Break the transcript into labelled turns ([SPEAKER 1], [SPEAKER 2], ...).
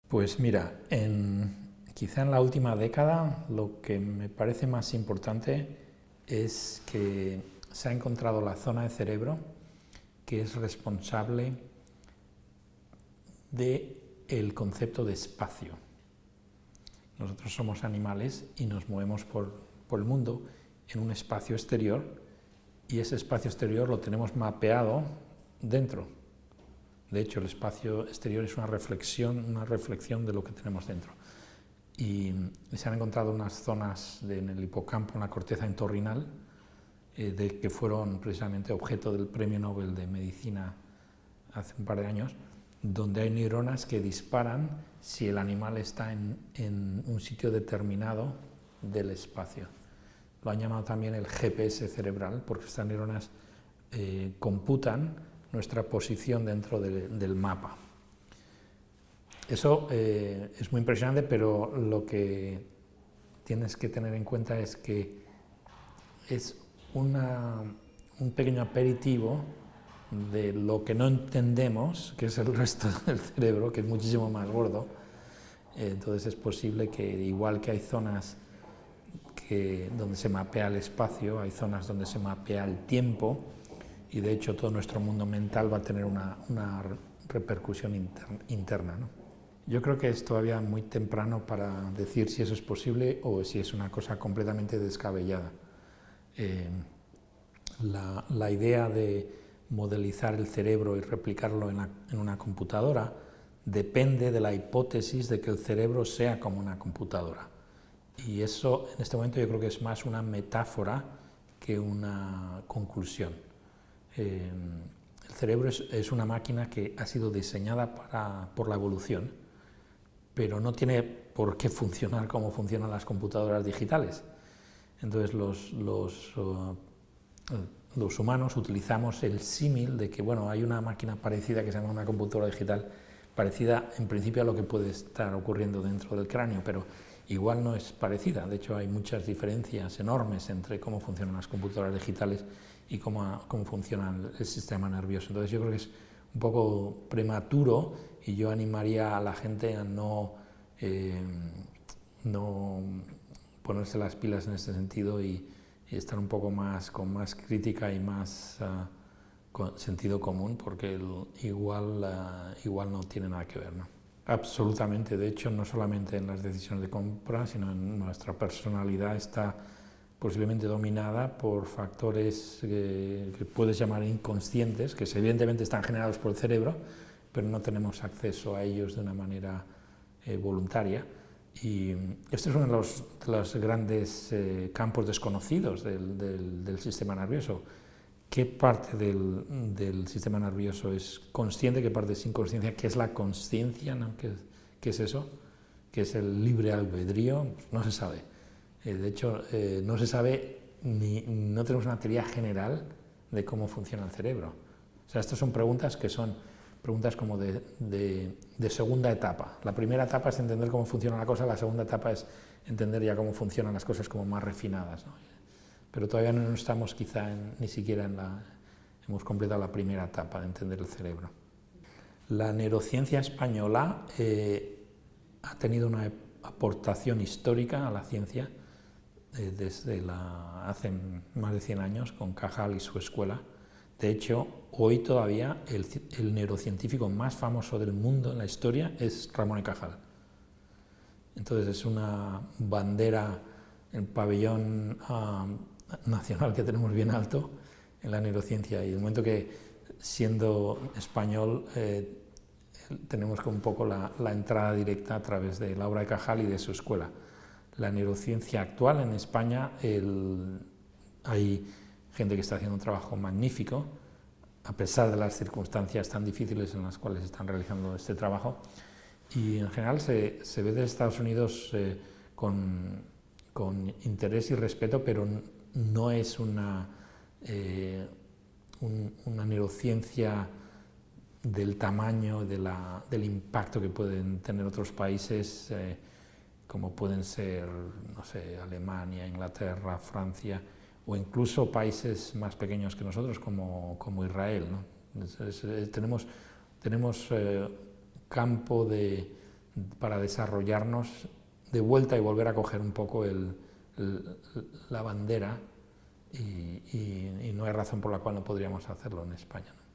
[SPEAKER 1] Pues mira, quizá en la última década lo que me parece más importante es que se ha encontrado la zona de cerebro que es responsable del concepto de espacio. Nosotros somos animales y nos movemos por el mundo en un espacio exterior, y ese espacio exterior lo tenemos mapeado dentro. De hecho, el espacio exterior es una reflexión de lo que tenemos dentro. Y se han encontrado unas zonas en el hipocampo, en la corteza entorrinal, que fueron precisamente objeto del Premio Nobel de Medicina hace un par de años, donde hay neuronas que disparan si el animal está en un sitio determinado del espacio. Lo han llamado también el GPS cerebral, porque estas neuronas computan nuestra posición dentro del mapa. Eso es muy impresionante, pero lo que tienes que tener en cuenta es que es un pequeño aperitivo de lo que no entendemos, que es el resto del cerebro, que es muchísimo más gordo. Entonces es posible que, igual que hay zonas donde se mapea el espacio, hay zonas donde se mapea el tiempo, y de hecho todo nuestro mundo mental va a tener una repercusión interna, ¿no? Yo creo que es todavía muy temprano para decir si eso es posible o si es una cosa completamente descabellada. La idea de modelizar el cerebro y replicarlo en una computadora depende de la hipótesis de que el cerebro sea como una computadora. Y eso, en este momento, yo creo que es más una metáfora que una conclusión. El cerebro es una máquina que ha sido diseñada por la evolución, pero no tiene por qué funcionar como funcionan las computadoras digitales. Entonces los humanos utilizamos el símil de que, bueno, hay una máquina parecida que se llama una computadora digital, parecida en principio a lo que puede estar ocurriendo dentro del cráneo, pero igual no es parecida. De hecho, hay muchas diferencias enormes entre cómo funcionan las computadoras digitales y cómo funciona el sistema nervioso. Entonces yo creo que es un poco prematuro, y yo animaría a la gente a no ponerse las pilas en este sentido y estar un poco con más crítica y más con sentido común, porque igual no tiene nada que ver, ¿no? Absolutamente. De hecho, no solamente en las decisiones de compra, sino en nuestra personalidad está posiblemente dominada por factores que puedes llamar inconscientes, que evidentemente están generados por el cerebro, pero no tenemos acceso a ellos de una manera voluntaria. Y este es uno de los grandes campos desconocidos del sistema nervioso. ¿Qué parte del sistema nervioso es consciente, qué parte es inconsciencia? ¿Qué es la consciencia, ¿no? ¿Qué es eso? ¿Qué es el libre albedrío? No se sabe. De hecho, no se sabe, no tenemos una teoría general de cómo funciona el cerebro. O sea, estas son preguntas que son preguntas como de segunda etapa. La primera etapa es entender cómo funciona la cosa, la segunda etapa es entender ya cómo funcionan las cosas como más refinadas, ¿no? Pero todavía no estamos quizá ni siquiera hemos completado la primera etapa de entender el cerebro. La neurociencia española ha tenido una aportación histórica a la ciencia desde hace más de 100 años, con Cajal y su escuela. De hecho, hoy todavía el neurocientífico más famoso del mundo en la historia es Ramón y Cajal. Entonces es una bandera, el pabellón nacional que tenemos bien alto en la neurociencia, y el momento que, siendo español, tenemos un poco la entrada directa a través de la obra de Cajal y de su escuela. La neurociencia actual en España, hay gente que está haciendo un trabajo magnífico, a pesar de las circunstancias tan difíciles en las cuales están realizando este trabajo, y en general se ve de Estados Unidos con interés y respeto, pero no es una neurociencia del tamaño, del impacto que pueden tener otros países, como pueden ser, no sé, Alemania, Inglaterra, Francia, o incluso países más pequeños que nosotros, como Israel, ¿no? Tenemos campo de para desarrollarnos de vuelta y volver a coger un poco la bandera, y no hay razón por la cual no podríamos hacerlo en España, ¿no?